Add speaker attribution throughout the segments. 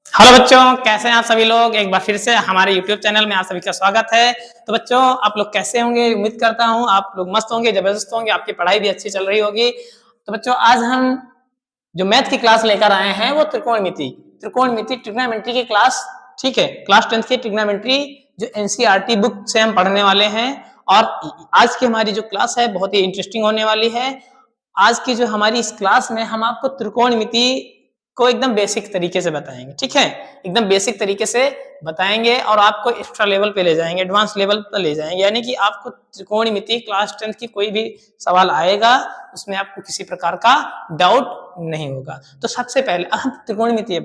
Speaker 1: Hello बच्चों, कैसे हैं आप सभी लोग। एक बार फिर से हमारे YouTube चैनल में आप सभी का स्वागत है। तो बच्चों, आप लोग कैसे होंगे? उम्मीद करता हूं आप लोग मस्त होंगे, जबरदस्त होंगे, आपकी पढ़ाई भी अच्छी चल रही होगी। तो बच्चों, आज हम जो मैथ की क्लास लेकर आए हैं वो त्रिकोणमिति ट्रिग्नोमेट्री की क्लास। ठीक है, क्लास 10th की ट्रिग्नोमेट्री जो एनसीईआरटी बुक से हम पढ़ने वाले हैं। और आज की हमारी जो क्लास है बहुत ही इंटरेस्टिंग होने वाली है। आज की जो हमारी इस क्लास में हम आपको त्रिकोणमिति को एकदम बेसिक तरीके से बताएंगे। ठीक है, एकदम बेसिक तरीके से बताएंगे और आपको एक्स्ट्रा लेवल पे ले जाएंगे, एडवांस लेवल पे ले जाएंगे। यानी कि आपको त्रिकोणमिति क्लास 10th की कोई भी सवाल आएगा उसमें आपको किसी प्रकार का डाउट नहीं होगा। तो सबसे पहले हम त्रिकोणमिति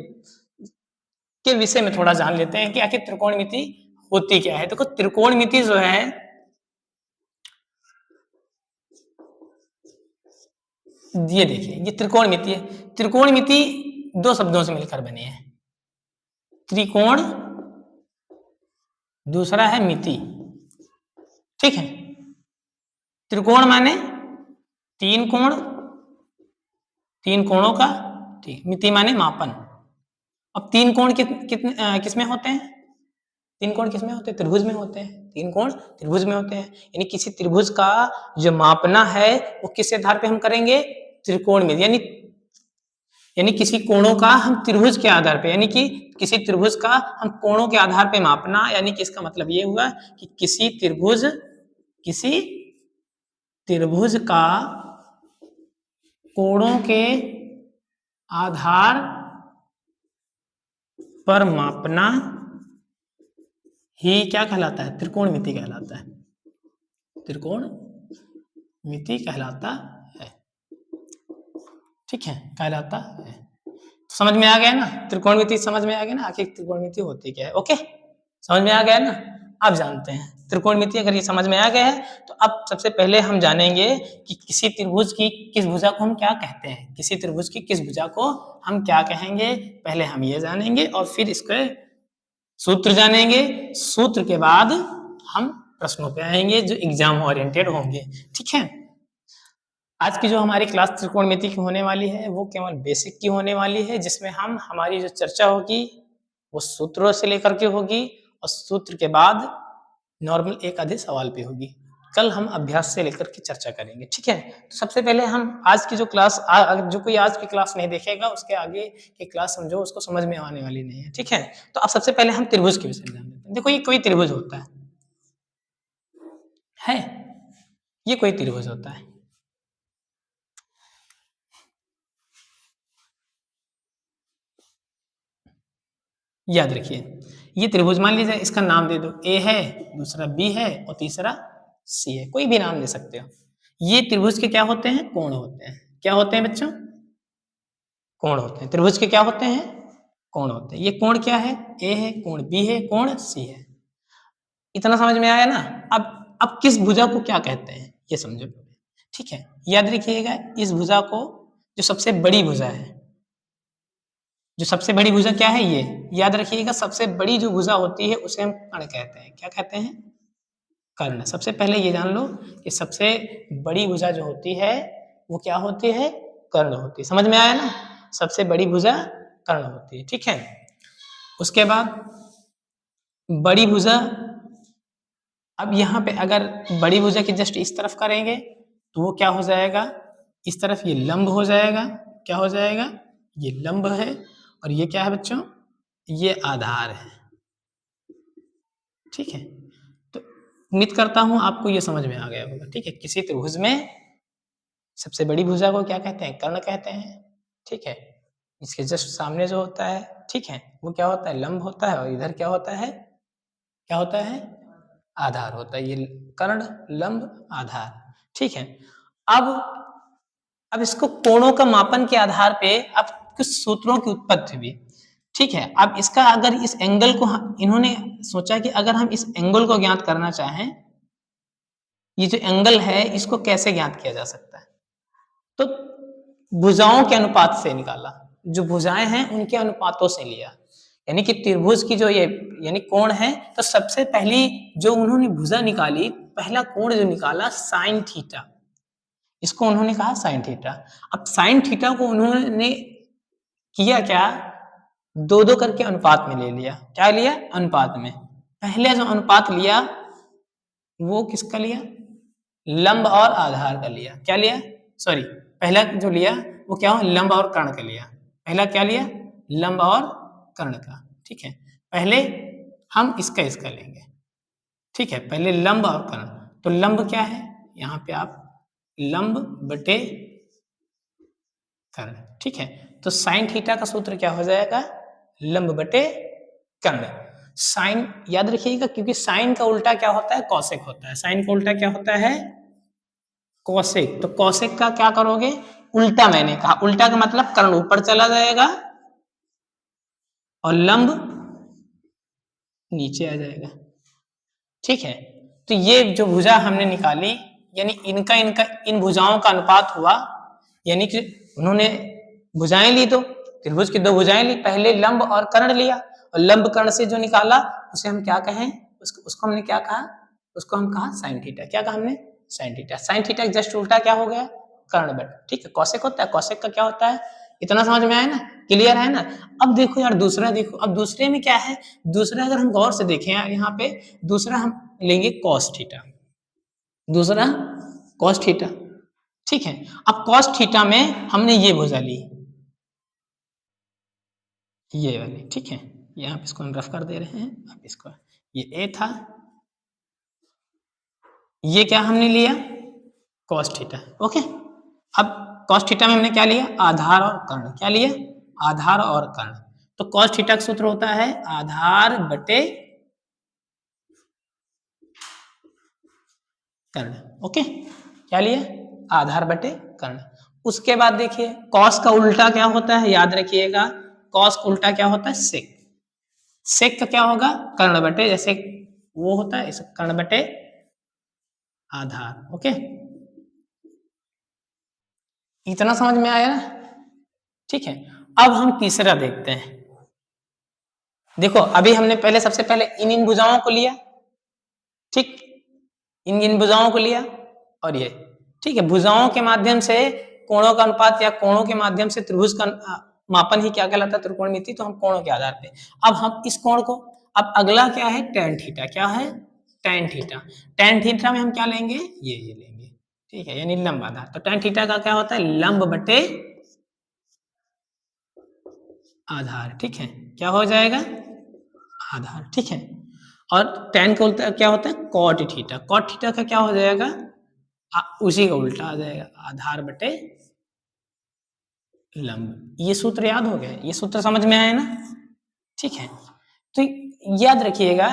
Speaker 1: के विषय में थोड़ा जान लेते हैं कि आखिर त्रिकोणमिति होती क्या है। देखो, त्रिकोणमिति जो है ये देखिए, ये त्रिकोणमिति है। त्रिकोणमिति दो शब्दों से मिलकर बनी है, त्रिकोण, दूसरा है मिति। ठीक है, त्रिकोण माने तीन कोण, तीन कोणों का। ठीक, मिति माने मापन। अब तीन कोण कितने किसमें होते हैं? तीन कोण किसमें होते हैं? त्रिभुज में होते हैं। तीन कोण त्रिभुज में होते हैं। यानी किसी त्रिभुज का जो मापना है वो किस आधार पे हम करेंगे? त्रिकोण में। यानी किसी कोणों का हम त्रिभुज के आधार पे, यानी कि किसी त्रिभुज का हम कोणों के आधार पे मापना। यानी कि इसका मतलब ये हुआ कि किसी त्रिभुज का कोणों के आधार पर मापना ही क्या कहलाता है? त्रिकोणमिति कहलाता है। त्रिकोणमिति कहलाता है। ठीक है, कहलाता है। तो समझ में आ गया ना? त्रिकोणमिति समझ में आ गया ना? आखिर त्रिकोणमिति होती क्या है? ओके, समझ में आ गया ना? अब जानते हैं त्रिकोणमिति। अगर ये समझ में आ गया है तो अब सबसे पहले हम जानेंगे कि किसी त्रिभुज की किस भुजा को हम क्या कहते हैं। किसी त्रिभुज की किस भुजा को हम क्या कहेंगे, पहले हम ये जानेंगे और फिर इसके सूत्र जानेंगे। सूत्र के बाद हम प्रश्नों पे आएंगे जो एग्जाम ओरिएंटेड होंगे। ठीक है, आज की जो हमारी क्लास त्रिकोणमिति की होने वाली है वो केवल बेसिक की होने वाली है, जिसमें हम हमारी जो चर्चा होगी वो सूत्रों से लेकर के होगी और सूत्र के बाद नॉर्मल एक आधे सवाल पे होगी। कल हम अभ्यास से लेकर के चर्चा करेंगे। ठीक है, तो सबसे पहले हम आज की जो क्लास, जो कोई आज की क्लास नहीं देखेगा उसके आगे की क्लास समझो उसको समझ में आने वाली नहीं है। ठीक है, तो अब सबसे पहले हम त्रिभुज के विषय में जान लेते हैं। देखो, ये कोई त्रिभुज होता है, ये कोई त्रिभुज होता है। याद रखिए, ये त्रिभुज मान लीजिए, इसका नाम दे दो, ए है, दूसरा बी है और तीसरा सी है। कोई भी नाम दे सकते हो। ये त्रिभुज के क्या होते हैं? कोण होते हैं। क्या होते हैं बच्चों? कोण होते हैं। त्रिभुज के क्या होते हैं? कोण होते हैं। ये कोण क्या है? ए है, कोण बी है, कोण सी है। इतना समझ में आया ना? अब किस भुजा को क्या कहते हैं ये समझो। ठीक है, याद रखिएगा, इस भुजा को, जो सबसे बड़ी भुजा है, जो सबसे बड़ी भुजा क्या है? ये याद रखिएगा, सबसे बड़ी जो भुजा होती है उसे हम कर्ण कहते हैं। क्या कहते हैं? कर्ण। सबसे पहले ये जान लो कि सबसे बड़ी भुजा जो होती है वो क्या होती है? कर्ण होती है। समझ में आया ना? सबसे बड़ी भुजा कर्ण होती है। ठीक है, उसके बाद बड़ी भुजा, अब यहाँ पे अगर बड़ी भुजा की जस्ट इस तरफ करेंगे तो वो क्या हो जाएगा? इस तरफ ये लंब हो जाएगा। क्या हो जाएगा? ये लंब है। और ये क्या है बच्चों? ये आधार है। ठीक है, तो उम्मीद करता हूं आपको ये समझ में आ गया होगा। ठीक है, किसी त्रिभुज में सबसे बड़ी भुजा को क्या कहते हैं? कर्ण कहते हैं। ठीक है, इसके जस्ट सामने जो होता है, ठीक है, वो क्या होता है? लंब होता है। और इधर क्या होता है? क्या होता है? आधार होता है। ये कर्ण, लंब, आधार। ठीक है, अब अब इसको कोणों का मापन के आधार पे अब कुछ सूत्रों की उत्पत्ति हुई। ठीक है, अब इसका अगर इस एंगल को इन्होंने सोचा कि अगर हम इस एंगल को ज्ञात करना चाहें, ये जो एंगल है इसको कैसे ज्ञात किया जा सकता है? तो भुजाओं के अनुपात से निकाला। जो भुजाएं हैं उनके अनुपातों से लिया। यानी कि त्रिभुज की जो ये यानी कोण है, तो सबसे पहली जो उन्होंने भुजा निकाली, पहला कोण जो निकाला साइन थीटा, इसको उन्होंने कहा साइन थीटा। अब साइन थीटा को उन्होंने किया क्या? दो दो करके अनुपात में ले लिया। क्या लिया? अनुपात में। पहले जो अनुपात लिया वो किसका लिया? लंब और आधार का लिया। क्या लिया? सॉरी, पहला जो लिया वो क्या हो? लंब और कर्ण का लिया। पहला क्या लिया? लंब और कर्ण का। ठीक है, पहले हम इसका लेंगे। ठीक है, पहले लंब और कर्ण। तो लंब क्या है? यहाँ पे आप लंब बटे कर्ण। ठीक है, तो साइन थीटा का सूत्र क्या हो जाएगा? लंब बटे कर्ण। साइन याद रखिएगा, क्योंकि साइन का उल्टा क्या होता है? कौशिक होता है। साइन का उल्टा क्या होता है? कौशिक। तो कौशिक का क्या करोगे? उल्टा। मैंने कहा उल्टा का मतलब कर्ण ऊपर चला जाएगा और लंब नीचे आ जाएगा। ठीक है, तो ये जो भुजा हमने निकाली, यानी इनका इनका इन भुजाओं का अनुपात हुआ, यानी कि उन्होंने भुजाएं ली, तो त्रिभुज की दो भुजाएं ली, पहले लंब और कर्ण लिया, और लंब कर्ण से जो निकाला उसे हम क्या कहें? उसको हमने क्या कहा? उसको हम कहा साइन थीटा। क्या कहा हमने? Sine theta. Sine theta just उल्टा क्या हो गया? कर्ण बट। ठीक है, कौशिक होता है। कौशिक का क्या होता है? इतना समझ में आया ना? क्लियर है ना? अब देखो यार दूसरा देखो। अब दूसरे में क्या है? दूसरा अगर हम गौर से देखें यहाँ पे, दूसरा हम लेंगे कॉस थीटा। दूसरा कॉस थीटा। ठीक है, अब कॉस थीटा में हमने ये भुजा ली, ये वाली। ठीक है, यहाँ पे इसको हम रफ कर दे रहे हैं। अब इसको, ये ए था, ये क्या हमने लिया? Cos theta. ओके, अब कॉस थीटा में हमने क्या लिया? आधार और कर्ण। क्या लिया? आधार और कर्ण। तो कॉस थीटा का सूत्र होता है आधार बटे कर्ण। ओके, क्या लिया? आधार बटे कर्ण। उसके बाद देखिए कॉस का उल्टा क्या होता है? याद रखिएगा, कॉस का उल्टा क्या होता है? सेक। सेक का क्या होगा? कर्ण बटे, जैसे वो होता है इस कर्ण बटे आधार। ओके, इतना समझ में आया ना? ठीक है, अब हम तीसरा देखते हैं। देखो अभी हमने पहले सबसे पहले इन भुजाओं को लिया। ठीक, इन भुजाओं को लिया और ये। ठीक है, भुजाओं के माध्यम से कोणों का अनुपात या कोणों के माध्यम से त्रिभुज का मापन ही क्या कहलाता है? त्रिकोणमिति। तो हम कोणों के आधार पे, अब हम इस कोण को, अब अगला क्या है? tan theta. क्या है? tan theta. tan थीटा में हम क्या लेंगे? ये लेंगे। ठीक है, यानी लंब आधार। तो tan थीटा का क्या होता है? लंब बटे आधार। ठीक है, क्या हो जाएगा? आधार। ठीक है, और tan का उल्टा क्या होता है? cot theta. cot थीटा का क्या हो जाएगा? उसी का उल्टा आ जाएगा, आधार बटे लंब। ये सूत्र याद हो गया? ये सूत्र समझ में आया ना? ठीक है, तो याद रखिएगा,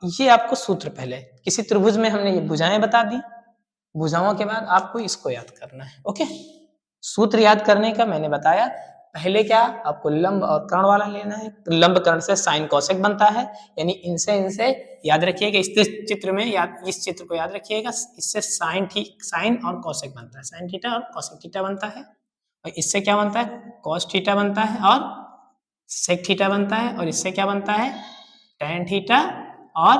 Speaker 1: ये आपको सूत्र पहले किसी त्रिभुज में हमने ये भुजाएं बता दी, भुजाओं के बाद आपको इसको याद करना है। ओके, सूत्र याद करने का मैंने बताया। पहले क्या? आपको लंब और कर्ण वाला लेना है। तो लंब कर्ण से साइन कौशिक बनता है, यानी इनसे इनसे याद रखिएगा। इस चित्र में याद, इस चित्र को याद रखिएगा, इससे साइन और कौशिक बनता है। साइन थीटा और कौशिक थीटा बनता है। और इससे क्या बनता है? कॉस थीटा बनता है और सेक थीटा बनता है। और इससे क्या बनता है? tan थीटा और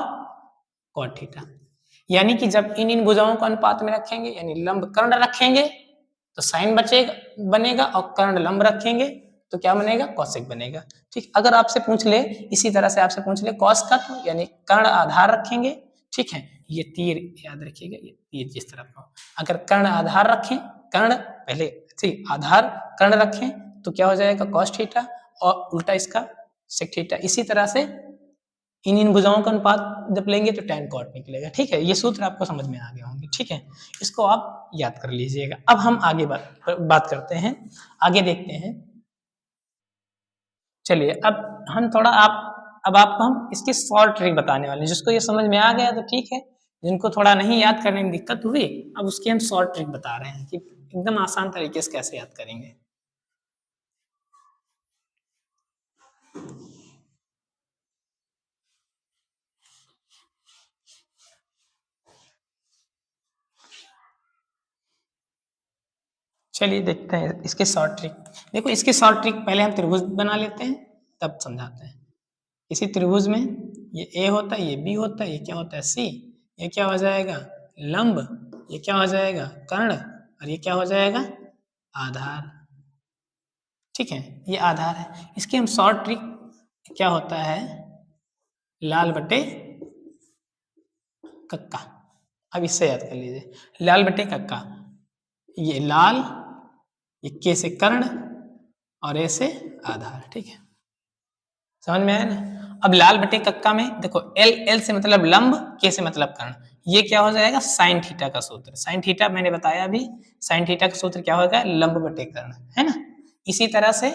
Speaker 1: cot थीटा। यानी कि जब इन भुजाओं को अनुपात में रखेंगे, यानी लंब कर्ण रखेंगे तो साइन बचेगा, बनेगा, और कर्ण लंब रखेंगे तो क्या बनेगा? कौशिक बनेगा। ठीक, अगर आपसे पूछ ले, इसी तरह से आपसे पूछ ले कॉस का, तो यानी कर्ण आधार रखेंगे। ठीक है, ये तीर याद रखिएगा, ये तीर जिस तरफ हो, अगर कर्ण आधार रखें, कर्ण पहले ठीक आधार कर्ण रखें तो क्या हो जाएगा? cos थीटा, और उल्टा इसका sec थीटा। इसी तरह से इन भुजाओं का अनुपात जब लेंगे तो tan cot निकलेगा। ठीक है, ये सूत्र आपको समझ में आ गए होंगे। ठीक है, इसको आप याद कर लीजिएगा। अब हम आगे बात करते हैं, आगे देखते हैं। चलिए अब हम थोड़ा अब आपको हम इसकी शॉर्ट ट्रिक बताने वाले हैं। जिसको ये समझ में आ गया तो ठीक है, जिनको थोड़ा नहीं याद करने में दिक्कत हुई, अब उसकी हम शॉर्ट ट्रिक बता रहे हैं कि एकदम आसान तरीके से कैसे याद करेंगे। चलिए देखते हैं इसके शॉर्ट ट्रिक। देखो इसके शॉर्ट ट्रिक, पहले हम त्रिभुज बना लेते हैं तब समझाते हैं। इसी त्रिभुज में ये ए होता है, ये बी होता है, ये क्या होता है? सी। ये क्या हो जाएगा? लंब। ये क्या हो जाएगा? कर्ण। और ये क्या हो जाएगा? आधार। ठीक है, ये आधार है। इसकी हम शॉर्ट ट्रिक क्या होता है, लाल बटे कक्का। अब इससे याद कर लीजिए, लाल बटे कक्का, ये लाल, ये के से कर्ण और ए से आधार। ठीक है, समझ में आया ना। अब लाल बटे कक्का में देखो, एल, एल से मतलब लंब, के से मतलब कर्ण, ये क्या हो जाएगा, साइन थीटा का सूत्र। साइन थीटा मैंने बताया अभी, साइन थीटा का सूत्र क्या होगा, लंब बटे कर्ण, है ना। इसी तरह से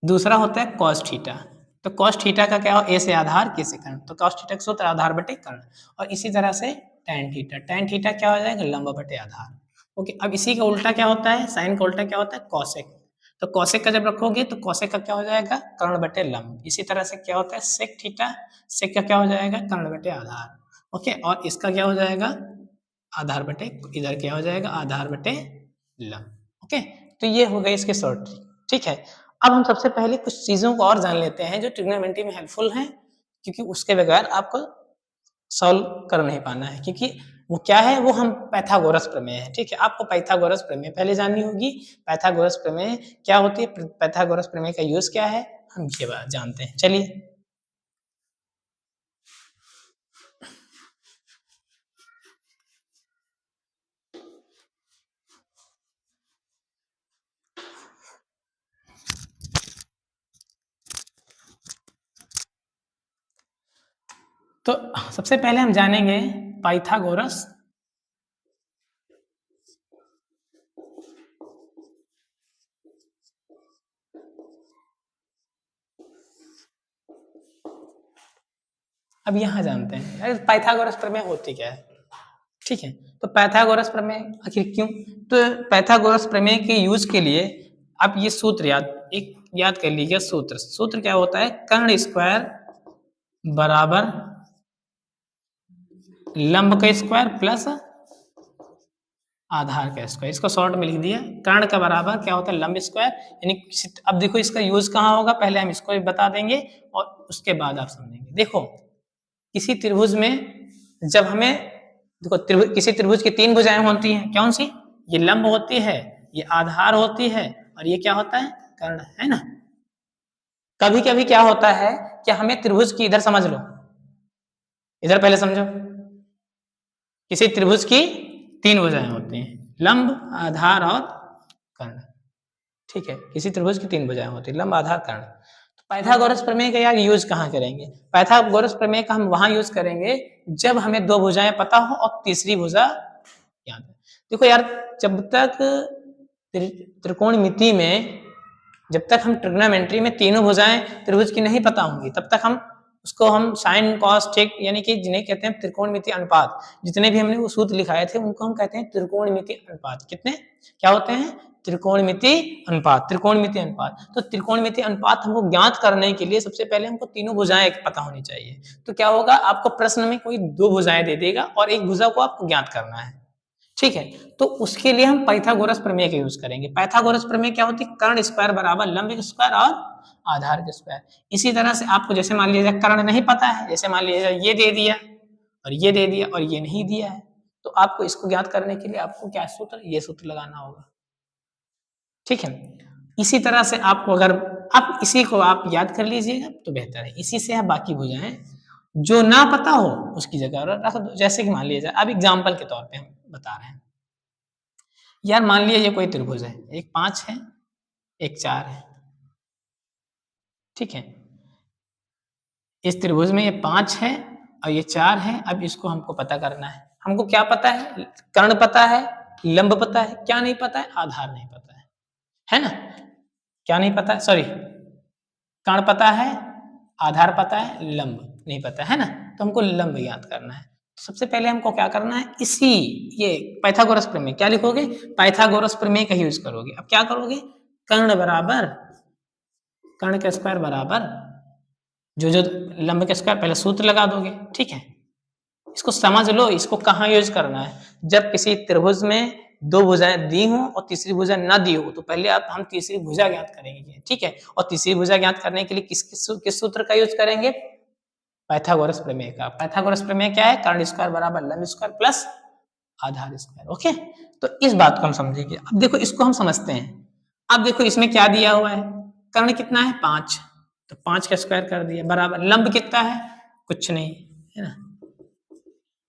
Speaker 1: दूसरा होता है कॉस थीटा। तो कॉस थीटा का क्या हो, ए से आधार, के से कर्ण, तो कॉस थीटा का सूत्र आधार बटे कर्ण। और इसी तरह से टैन थीटा, टैन थीटा क्या हो जाएगा, लंब बटे आधार। ओके, अब इसी का उल्टा क्या होता है, साइन का उल्टा क्या होता है, कॉसेक। तो कॉसेक का जब रखोगे तो कॉसेक का क्या हो जाएगा, कर्ण बटे लंब। इसी तरह से क्या होता है, सेक थीटा, सेक का क्या हो जाएगा, कर्ण बटे आधार। ओके, और इसका क्या हो जाएगा, आधार बटे, इधर क्या हो जाएगा, आधार बटे लंब। ओके, तो ये हो गई इसके शॉर्ट ट्रिक। ठीक है, अब हम सबसे पहले कुछ चीजों को और जान लेते हैं जो ट्रिग्नोमेट्री में हेल्पफुल हैं, क्योंकि उसके बगैर आपको सॉल्व कर नहीं पाना है। क्योंकि वो क्या है, वो हम पाइथागोरस प्रमेय है। ठीक है, आपको पाइथागोरस प्रमेय पहले जाननी होगी। पाइथागोरस प्रमेय क्या होती है, पाइथागोरस प्रमेय का यूज क्या है, हम ये बात जानते हैं। चलिए, तो सबसे पहले हम जानेंगे पाइथागोरस अब यहाँ जानते हैं पाइथागोरस प्रमेय होती क्या है। ठीक है, तो पाइथागोरस प्रमेय आखिर क्यों, तो पाइथागोरस प्रमेय के यूज के लिए आप ये सूत्र याद कर लीजिए। सूत्र क्या होता है, कर्ण स्क्वायर बराबर लंब का स्क्वायर प्लस आधार का स्क्वायर। इसको शॉर्ट में लिख दिया, कर्ण का बराबर क्या होता है, लंब स्क्वायर। यानी अब देखो इसका यूज कहाँ होगा, पहले हम इसको भी बता देंगे और उसके बाद आप समझेंगे। देखो, किसी त्रिभुज में जब हमें, देखो किसी त्रिभुज की तीन भुजाएं होती हैं, कौन सी, ये लंब होती है, ये आधार होती है, और ये क्या होता है, कर्ण, है ना। कभी कभी क्या होता है कि हमें त्रिभुज की, इधर समझ लो, इधर पहले समझो, किसी त्रिभुज की तीन भुजाएं होती हैं, लंब, आधार और कर्ण। ठीक है, किसी त्रिभुज की तीन भुजाएं होती हैं, लंब, आधार, कर्ण। तो पाइथागोरस प्रमेय का यार यूज कहाँ करेंगे, पाइथागोरस प्रमेय का हम वहां यूज करेंगे जब हमें दो भुजाएं पता हो और तीसरी भुजा याद है। देखो यार, जब तक त्रिकोणमिति में, जब तक हम ट्रिग्नोमेट्री में तीनों भुजाएं त्रिभुज की नहीं पता होंगी, तब तक हम उसको हम साइन कॉस टेक, यानी कि जिन्हें कहते हैं त्रिकोणमिति अनुपात, जितने भी हमने वो सूत्र लिखाए थे उनको हम कहते हैं त्रिकोणमिति अनुपात। कितने क्या होते हैं, त्रिकोणमिति अनुपात, त्रिकोणमिति अनुपात। तो त्रिकोणमिति अनुपात हमको ज्ञात करने के लिए सबसे पहले हमको तीनों भुजाएं पता होनी चाहिए। तो क्या होगा, आपको प्रश्न में कोई दो भुजाएं दे देगा और एक भुजा को आपको ज्ञात करना है। ठीक है, तो उसके लिए हम पाइथागोरस प्रमेय का यूज करेंगे। पाइथागोरस प्रमेय क्या होती है, कर्ण स्क्वायर बराबर लंब स्क्वायर और आधार के स्क्वायर। इसी तरह से आपको जैसे मान लीजिए कर्ण नहीं पता है, जैसे मान लीजिए ये दे दिया और ये दे दिया और ये नहीं दिया है, तो आपको इसको ज्ञात करने के लिए आपको क्या सूत्र, ये सूत्र लगाना होगा। ठीक है, इसी तरह से आपको, अगर आप इसी को आप याद कर लीजिएगा तो बेहतर है। इसी से आप बाकी भुजाएं जो ना पता हो उसकी जगह रख दो। जैसे कि मान लीजिए, अब एग्जाम्पल के तौर पे हम बता रहे हैं, यार मान लिया ये कोई त्रिभुज है, एक 5 है, एक 4 है। ठीक है, इस त्रिभुज में ये 5 है और ये 4 है। अब इसको हमको पता करना है। हमको क्या पता है, कर्ण पता है, लंब पता है, क्या नहीं पता है, आधार नहीं पता है ना। क्या नहीं पता है, सॉरी, कर्ण पता है, आधार पता है, लंब नहीं पता है ना। तो हमको लंब याद करना है। तो सबसे पहले हमको क्या करना है, इसी ये पाइथागोरस प्रमेय, क्या लिखोगे, पाइथागोरस प्रमेय का यूज करोगे। अब क्या करोगे, कर्ण बराबर, कर्ण का स्क्वायर बराबर जो जो लंब का स्क्वायर, पहले सूत्र लगा दोगे। ठीक है, इसको समझ लो, इसको कहाँ यूज करना है, जब किसी त्रिभुज में दो भुजाएं दी हो और तीसरी भुजा ना दी हो, तो पहले आप हम तीसरी भुजा ज्ञात करेंगे। ठीक है, और तीसरी भुजा ज्ञात करने के लिए किस सूत्र का यूज करेंगे, पाइथागोरस प्रमेय का। पाइथागोरस प्रमेय क्या है, कर्ण स्क्वायर बराबर लंब स्क्वायर प्लस आधार स्क्वायर। ओके, तो इस बात को हम समझेंगे। अब देखो इसको हम समझते हैं। अब देखो इसमें क्या दिया हुआ है, कर्ण कितना है 5, तो 5 का स्क्वायर कर दिया बराबर लंब कितना है कुछ नहीं है ना,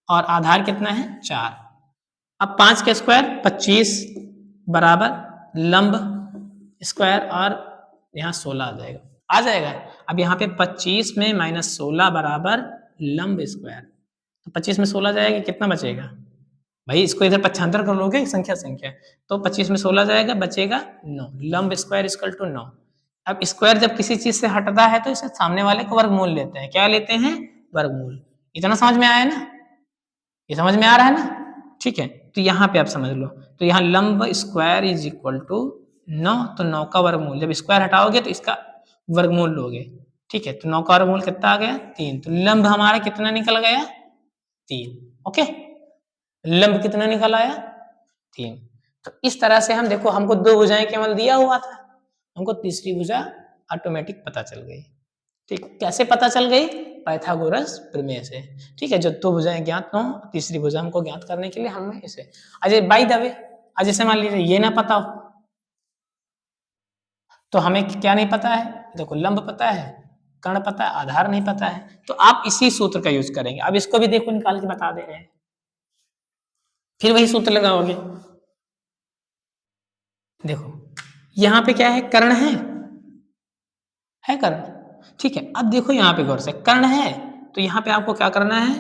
Speaker 1: और आधार कितना है 4। अब 5 का स्क्वायर 25 बराबर लंब स्क्वायर और यहाँ 16 आ जाएगा, आ जाएगा। अब यहाँ पे 25 में -16 बराबर लंब स्क्वायर, तो 25 में 16 जाएगा कितना बचेगा भाई, इसको इधर पक्षांतर कर लोगे संख्या संख्या, तो 25 में 16 जाएगा बचेगा 9, लंब स्क्वायर इक्वल टू 9। अब स्क्वायर जब किसी चीज से हटता है तो इसे सामने वाले का वर्गमूल लेते हैं, क्या लेते हैं वर्गमूल। इतना समझ में आया ना, ये समझ में आ रहा है ना, ठीक है। तो यहाँ पे आप समझ लो, तो यहाँ लंब स्क्वायर इज इक्वल टू 9, तो 9 का वर्गमूल, जब स्क्वायर हटाओगे तो इसका वर्गमूल लोगे, ठीक है। तो 9 का वर्गमूल कितना आ गया 3, तो लंब हमारा कितना निकल गया 3, ओके। लंब कितना निकल आया 3। तो इस तरह से हम देखो, हमको 2 भुजाएं केवल दिया हुआ था, हमको तीसरी भुजा ऑटोमेटिक पता चल गई, ठीक। कैसे पता चल गई, पाइथागोरस प्रमेय से, ठीक है। जो 2 भुजाएं ज्ञात हो, तीसरी भुजा हमको ज्ञात करने के लिए हमने इसे, अजय बाय द वे, आज जैसे मान लीजिए ये ना पता हो तो हमें क्या नहीं पता है, देखो लंब पता है, कर्ण पता है, आधार नहीं पता है, तो आप इसी सूत्र का यूज करेंगे। अब इसको भी देखो निकाल के बता दे रहे हैं, फिर वही सूत्र लगाओगे। देखो यहाँ पे क्या है, कर्ण है कर्ण, ठीक है। अब देखो यहाँ पे गौर से, कर्ण है तो यहाँ पे आपको क्या करना है,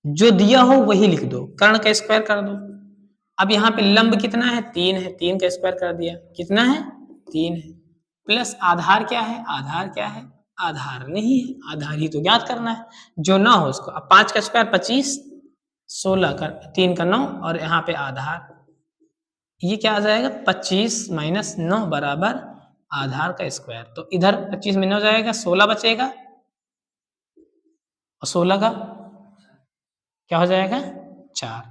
Speaker 1: जो दिया हो वही लिख दो, कर्ण का स्क्वायर कर दो। अब यहाँ पे लंब कितना है 3 है, 3 का स्क्वायर कर दिया, कितना है 3 है, प्लस आधार क्या है, आधार क्या है, आधार नहीं है, आधार ही तो ज्ञात करना है, जो ना हो उसको। अब 5 का स्क्वायर 25, 16 का 3 का 9, और यहाँ पे आधार, ये क्या आ जाएगा 25 माइनस 9 बराबर आधार का स्क्वायर, तो इधर 25 में 9 जाएगा, 16 बचेगा, और 16 का क्या हो जाएगा 4,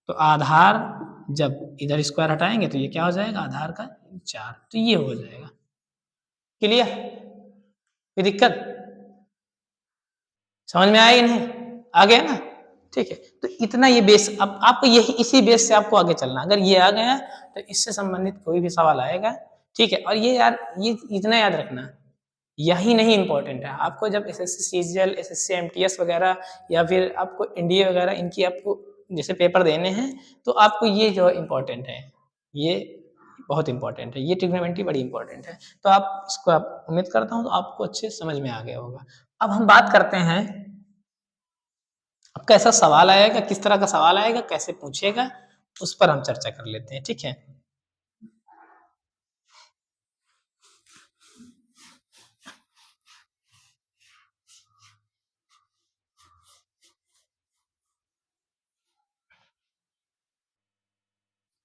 Speaker 1: तो आधार जब इधर स्क्वायर हटाएंगे तो ये क्या हो जाएगा आधार का 4, तो ये हो जाएगा। क्लियर, कोई दिक्कत समझ में आया नहीं, आ गया ना, ठीक है। तो इतना ये बेस, अब आपको यही इसी बेस से आपको आगे चलना, अगर ये आ गया तो इससे संबंधित कोई भी सवाल आएगा, ठीक है। और ये यार ये इतना याद रखना, यही नहीं इंपॉर्टेंट है आपको, जब एसएससी सीजीएल, एसएससी एमटीएस वगैरह, या फिर आपको एनडीए वगैरह, इनकी आपको जैसे पेपर देने हैं, तो आपको ये जो इंपॉर्टेंट है, ये बहुत इंपॉर्टेंट है, ये ट्रिग्नोमेट्री बड़ी इंपॉर्टेंट है। तो आप इसको, आप उम्मीद करता हूँ तो आपको अच्छे समझ में आ गया होगा। अब हम बात करते हैं, अब कैसा सवाल आएगा, किस तरह का सवाल आएगा, कैसे पूछेगा, उस पर हम चर्चा कर लेते हैं, ठीक है।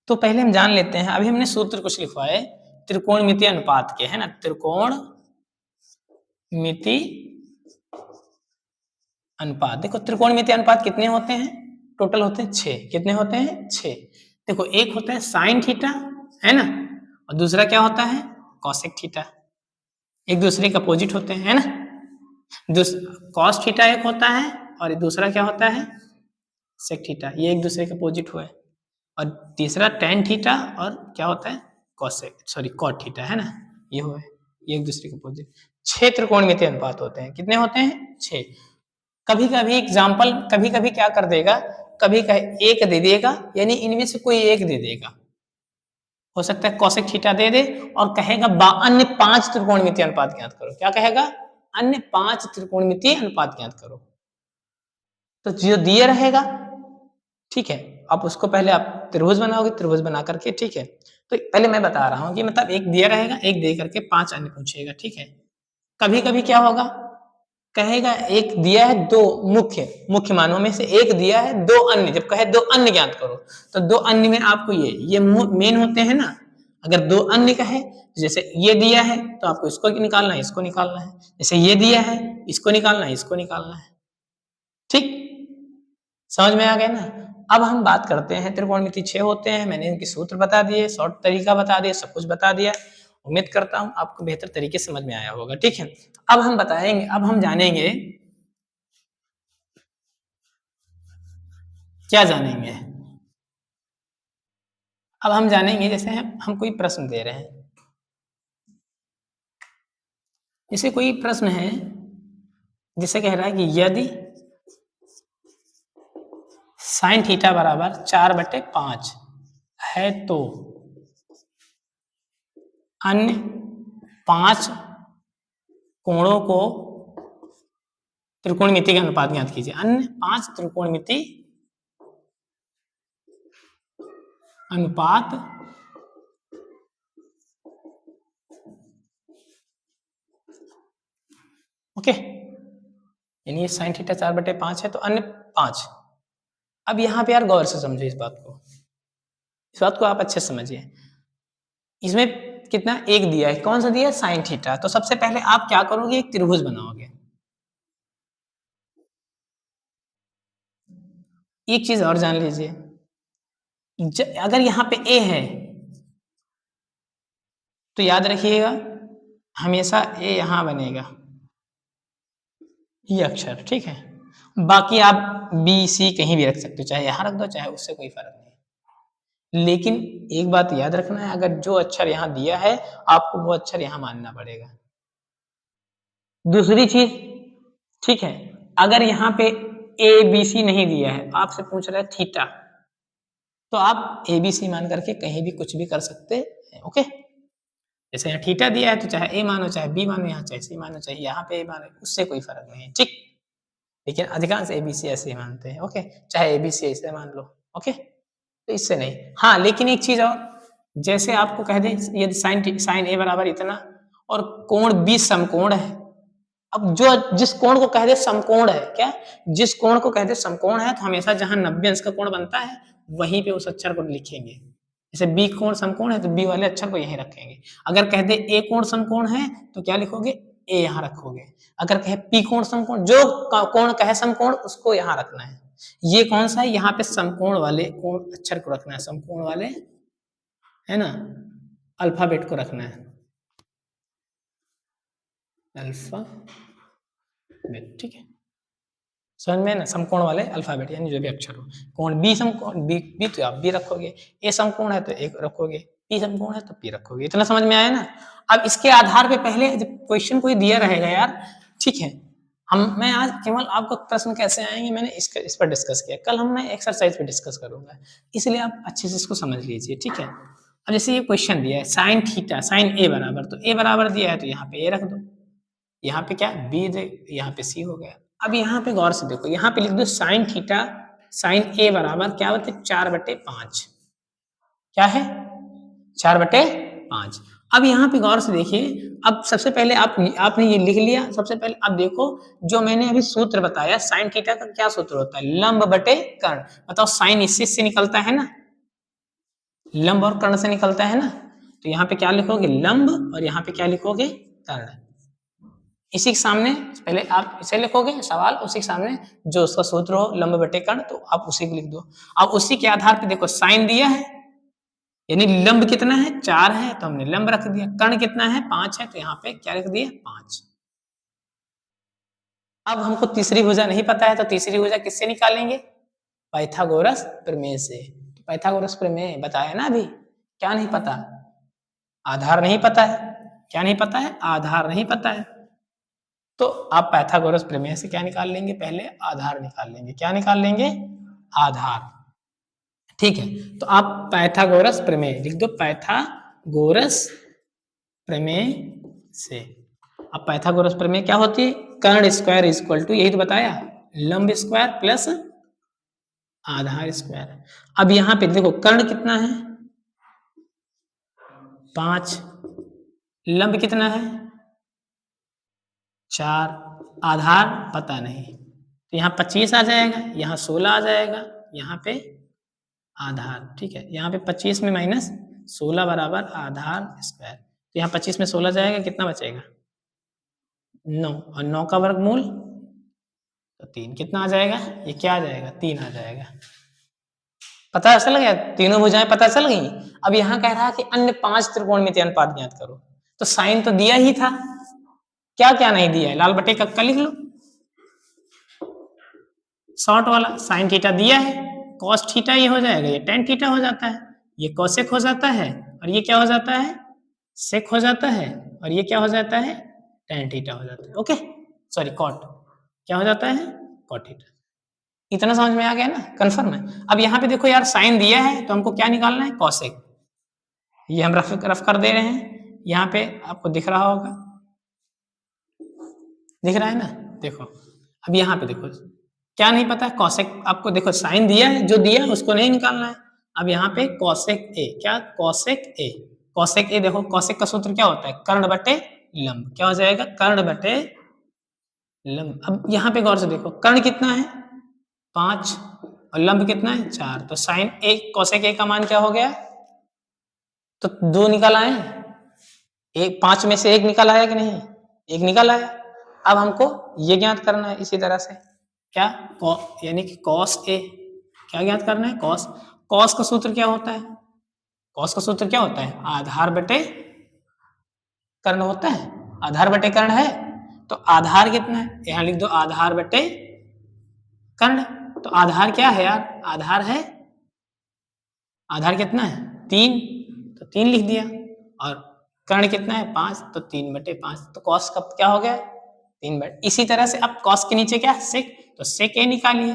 Speaker 1: तो पहले हम जान लेते हैं, अभी हमने सूत्र कुछ लिखवाए त्रिकोणमिति अनुपात के, है ना, त्रिकोणमिति अनुपात। देखो त्रिकोणमिति अनुपात कितने होते हैं, टोटल होते हैं 6, कितने होते हैं 6। देखो एक होता है साइन थीटा, है ना, और दूसरा क्या होता है कॉसेक थीटा, एक दूसरे के अपोजिट होते हैं, है ना। कॉस थीटा एक होता है और दूसरा क्या होता है सेक थीटा, ये एक दूसरे के अपोजिट हुए, और तीसरा टेन थीटा और क्या होता है कॉसेक, सॉरी कॉट थीटा, है ना, ये हुए, ये एक दूसरे के अपोजिट। 6 त्रिकोणमितीय अनुपात होते हैं, कितने होते हैं 6। कभी कभी एग्जाम्पल, कभी कभी क्या कर देगा, कभी कभी एक दे देगा, यानी इनमें से कोई एक दे देगा, हो सकता है कौशिक थीटा दे दे और कहेगा अन्य 5 त्रिकोणमितीय अनुपात ज्ञात करो, क्या कहेगा अन्य 5 त्रिकोणमितीय अनुपात ज्ञात करो। तो जो दिया रहेगा, ठीक है, आप उसको पहले आप त्रिभुज बनाओगे, त्रिभुज बना करके, ठीक है। तो पहले मैं बता रहा हूं कि मतलब एक दिया रहेगा, एक दे करके 5 अन्य पूछेगा, ठीक है। कभी कभी क्या होगा, कहेगा एक दिया है, दो मुख्य मानों में से एक दिया है, दो अन्य, जब कहे दो अन्य ज्ञात करो, तो दो अन्य में आपको ये मेन होते हैं ना। अगर दो अन्य कहे, जैसे ये दिया है तो आपको इसको निकालना है, इसको निकालना है, जैसे ये दिया है इसको निकालना है, इसको निकालना है, ठीक, समझ में आ गया ना। अब हम बात करते हैं, त्रिकोणमिति 6 होते हैं, मैंने इनके सूत्र बता दिए, शॉर्ट तरीका बता दिया, सब कुछ बता दिया, उम्मीद करता हूं आपको बेहतर तरीके से समझ में आया होगा, ठीक है। अब हम बताएंगे, अब हम जानेंगे, क्या जानेंगे, अब हम जानेंगे, जैसे हम कोई प्रश्न दे रहे हैं, जैसे कोई प्रश्न है जिसे कह रहा है कि यदि साइन थीटा बराबर 4/5 है तो अन्य 5 कोणों को त्रिकोणमिति का अनुपात ज्ञात कीजिए। अन्य 5 त्रिकोणमिति अनुपात ओके, यानी ये साइन थीटा 4/5 है तो अन्य 5। अब यहां पे यार गौर से समझो इस बात को आप अच्छे से समझिए। इसमें कितना एक दिया है, कौन सा दिया है? Sine theta. तो सबसे पहले आप क्या करोगे? एक त्रिभुज बनाओगे। एक चीज और जान लीजिए, अगर यहां पे ए है तो याद रखिएगा हमेशा ए यहां बनेगा, ये अक्षर, ठीक है। बाकी आप बी सी कहीं भी रख सकते हो, चाहे यहां रख दो चाहे उससे कोई फर्क नहीं। लेकिन एक बात याद रखना है, अगर जो अक्षर यहां दिया है आपको वो अक्षर यहां मानना पड़ेगा। दूसरी चीज, ठीक है, अगर यहाँ पे ए बी सी नहीं दिया है, आपसे पूछ रहा है थीटा, तो आप ए बी सी मान करके कहीं भी कुछ भी कर सकते हैं। ओके, जैसे यहाँ थीटा दिया है तो चाहे ए मानो चाहे बी मानो, यहाँ चाहे सी मानो चाहे यहाँ पे ए मानो, उससे कोई फर्क नहीं है, ठीक। लेकिन अधिकांश ए बी सी ऐसे ही मानते हैं। ओके, चाहे ए बी सी ऐसे मान लो। ओके, तो इससे नहीं। हाँ, लेकिन एक चीज और, जैसे आपको कह दें यदि साइन ए बराबर इतना और कोण बी समकोण है, अब जो जिस कोण को कह दे समकोण है, क्या जिस कोण को कह दे समकोण है, तो हमेशा जहां 90 अंश का कोण बनता है वहीं पे उस अक्षर को लिखेंगे। जैसे बी कोण समकोण है तो बी वाले अक्षर को यहीं रखेंगे। अगर कह दे ए कोण समकोण है तो क्या लिखोगे? ए यहां रखोगे। अगर कहे पी कोण समकोण, जो कोण कहे समकोण उसको यहां रखना है। ये कौन सा है? यहाँ पे समकोण वाले कोण अक्षर को रखना है, समकोण वाले, है ना, अल्फाबेट को रखना है, अल्फा, ठीक है, समझ में ना, समकोण वाले अल्फाबेट यानी जो भी अक्षर हो। कोण बी समकोण, बी तो आप बी रखोगे, ए समकोण है तो एक रखोगे, पी समकोण है तो पी रखोगे। इतना समझ में आया ना? अब इसके आधार पे पहले जब क्वेश्चन कोई दिया रहेगा यार, ठीक है, मैं आज केवल आपको प्रश्न कैसे आएंगे मैंने इस पर डिस्कस किया, कल मैं एक्सरसाइज पे डिस्कस करूंगा, इसलिए आप अच्छे से इसको समझ लीजिए, ठीक है। अब जैसे ये क्वेश्चन दिया है साइन थीटा, साइन ए बराबर, तो ए बराबर दिया है तो यहाँ पे ए रख दो, यहाँ पे क्या बी दे, यहाँ पे सी हो गया। अब यहाँ पे गौर से देखो, यहाँ पे लिख दो साइन थीटा साइन ए बराबर क्या होता है? 4/5। क्या है? 4/5। अब यहाँ पे गौर से देखिए, अब सबसे पहले आपने ये लिख लिया। सबसे पहले अब देखो, जो मैंने अभी सूत्र बताया साइन थीटा का क्या सूत्र होता है? लंब बटे कर्ण। बताओ, साइन इससे निकलता है ना, लंब और कर्ण से निकलता है ना, तो यहाँ पे क्या लिखोगे? लंब, और यहाँ पे क्या लिखोगे? कर्ण। इसी के सामने पहले आप इसे लिखोगे सवाल, उसी के सामने जो उसका सूत्र हो लंब बटे कर्ण, तो आप उसी को लिख दो। अब उसी के आधार पे देखो साइन दिया है, यानी लंब कितना है? 4 है तो हमने लंब रख दिया। कर्ण कितना है? 5 है, तो यहाँ पे क्या लिख दिया? 5। अब हमको तीसरी भुजा नहीं पता है, तो तीसरी भुजा किससे निकालेंगे? पाइथागोरस प्रमेय से। पाइथागोरस प्रमेय बताया ना अभी। क्या नहीं पता? आधार नहीं पता है। क्या नहीं पता है? आधार नहीं पता है। तो आप पाइथागोरस प्रमेय से क्या निकाल लेंगे? पहले आधार निकाल लेंगे। क्या निकाल लेंगे? आधार, ठीक है। तो आप पाइथागोरस प्रमेय लिख दो, पाइथागोरस प्रमेय से। अब पाइथागोरस प्रमेय क्या होती है? कर्ण स्क्वायर इक्वल टू, यही तो बताया, लंब स्क्वायर प्लस आधार स्क्वायर। अब यहां पे देखो कर्ण कितना है? 5, लंब कितना है? 4, आधार पता नहीं, तो यहाँ 25 आ जाएगा, यहाँ 16 आ जाएगा, यहाँ पे आधार, ठीक है। यहाँ पे 25 में माइनस 16 बराबर आधार स्क्वायर, तो यहाँ 25 में 16 जाएगा, कितना बचेगा? 9, और 9 का वर्गमूल तो 3, कितना आ जाएगा? ये क्या आ जाएगा? 3 आ जाएगा। पता चल गया? तीनों भुजाएं पता चल गई। अब यहाँ कह रहा है कि अन्य 5 त्रिकोणमितीय अनुपात ज्ञात करो, तो साइन तो दिया ही था, क्या क्या नहीं दिया है? लाल बटे कक्का लिख लो, शॉर्ट वाला साइन थीटा दिया है, कॉस थीटा ये हो जाएगा, ये टेन थीटा हो जाता है, ये कोसेक हो जाता है, और ये क्या हो जाता है? सेक हो जाता है, और ये क्या हो जाता है? tan थीटा हो जाता है। ओके, सॉरी कॉट, क्या हो जाता है, कॉट थीटा। इतना समझ में आ गया ना, कंफर्म है। अब यहाँ पे देखो यार साइन दिया है तो हमको क्या निकालना है, कॉसेक। ये हम रफ कर दे रहे हैं, यहाँ पे आपको दिख रहा होगा, दिख रहा है ना, देखो। अब यहाँ पे देखो क्या नहीं पता है, कॉसेक आपको देखो साइन दिया है, जो दिया है उसको नहीं निकालना है। अब यहाँ पे कॉसेक ए, क्या कॉसेक ए, कॉसेक ए देखो, कॉसेक का सूत्र क्या होता है, कर्ण बटे लंब, क्या हो जाएगा, कर्ण बटे लंब। अब यहाँ पे गौर से देखो, कर्ण कितना है 5 और लंब कितना है 4, तो साइन ए कॉसेक ए का मान क्या हो गया, तो 2 निकल आए, एक 5 में से 1 निकल आया कि नहीं, 1 निकल आया। अब हमको ये ज्ञात करना है इसी तरह से, क्या यानी कि कॉस ए, क्या ज्ञात करना है, कॉस। कॉस का सूत्र क्या होता है, कॉस का सूत्र क्या होता है, आधार बटे कर्ण होता है, आधार बटे कर्ण है, तो आधार कितना है, यहाँ लिख दो आधार बटे कर्ण। तो आधार क्या है यार, आधार है, आधार कितना है 3, तो 3 लिख दिया, और कर्ण कितना है 5, तो 3/5, तो कॉस का क्या हो गया 3/। इसी तरह से अब कॉस के नीचे क्या सेक, तो सेक ए निकालिए,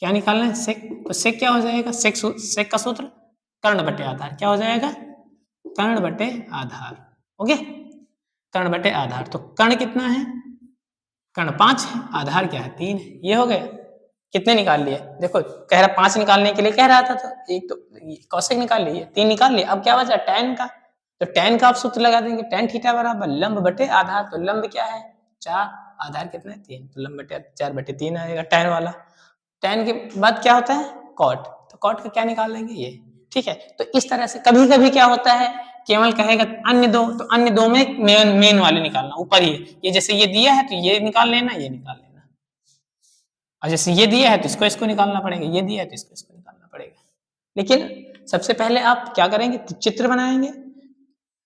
Speaker 1: क्या निकालना है सेक, तो सेक क्या हो जाएगा, सेक का सूत्र कर्ण बटे आधार, क्या हो जाएगा कर्ण बटे आधार। ओके, कर्ण बटे आधार, तो कर्ण कितना है, कर्ण 5 है, आधार क्या है 3 है, ये हो गया। कितने निकाल लिए, देखो कह रहा 5 निकालने के लिए कह रहा था, तो एक तो कॉसेक निकाल लिए, 3 निकाल लिए, अब क्या बचा tan का, तो tan का आप सूत्र लगा देंगे, tan थीटा बराबर लंब बटे आधार, तो लंब क्या है 4, आधार कितना है 3, तो लंब बटे 4/3 आएगा tan वाला। tan के बाद क्या होता है cot, तो cot का क्या निकाल लेंगे ये, ठीक है। तो इस तरह से कभी कभी क्या होता है, केवल कहेगा अन्य दो, तो अन्य दो में मेन वाले निकालना, ऊपर ही ये जैसे ये दिया है तो ये निकाल लेना, ये निकाल लेना, और जैसे ये दिया है तो इसको निकालना पड़ेगा, ये दिया है तो इसको निकालना पड़ेगा। लेकिन सबसे पहले आप क्या करेंगे, चित्र बनाएंगे,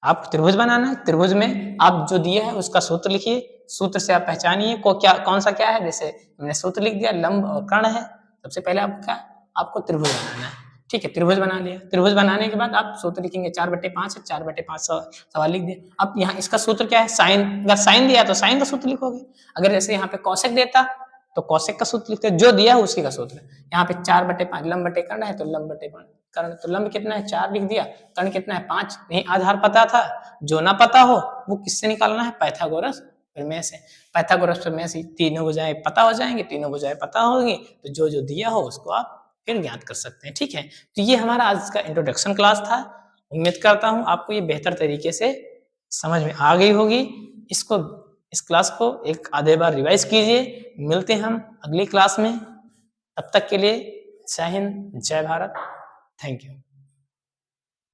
Speaker 1: आप त्रिभुज बनाना, त्रिभुज में आप जो दिया है उसका सूत्र लिखिए, सूत्र से आप पहचानिए कौन सा क्या है, जैसे मैंने सूत्र लिख दिया लंब और कर्ण है, सबसे पहले आपको त्रिभुज बनाना है, ठीक है। त्रिभुज बना लिया, त्रिभुज बनाने के बाद आप सूत्र लिखेंगे 4/5 है, 4/5 सवाल लिख दिया। अब यहाँ इसका सूत्र क्या है, साइन, अगर साइन दिया तो साइन का सूत्र लिखोगे, अगर जैसे यहाँ पे कौशिक देता तो कौशिक का सूत्र लिखते, जो दिया है उसी का सूत्र। यहाँ पे 4/5 लंब बटे कर्ण है, तो लंब बटे कर्ण, तो लंब कितना है 4 लिख दिया, कर्ण कितना है 5, नहीं आधार पता था, जो ना पता हो वो किससे निकालना है, पाइथागोरस प्रमेय से। पाइथागोरस प्रमेय से तीनों भुजाएं पता हो जाएंगे, तीनों भुजाएं पता होगी तो जो दिया हो उसको आप फिर ज्ञात कर सकते हैं, ठीक है। तो ये हमारा आज का इंट्रोडक्शन क्लास था, उम्मीद करता हूँ आपको ये बेहतर तरीके से समझ में आ गई होगी। इस क्लास को एक आधे बार रिवाइज कीजिए, मिलते हैं हम अगली क्लास में, तब तक के लिए जय हिंद जय भारत, थैंक यू।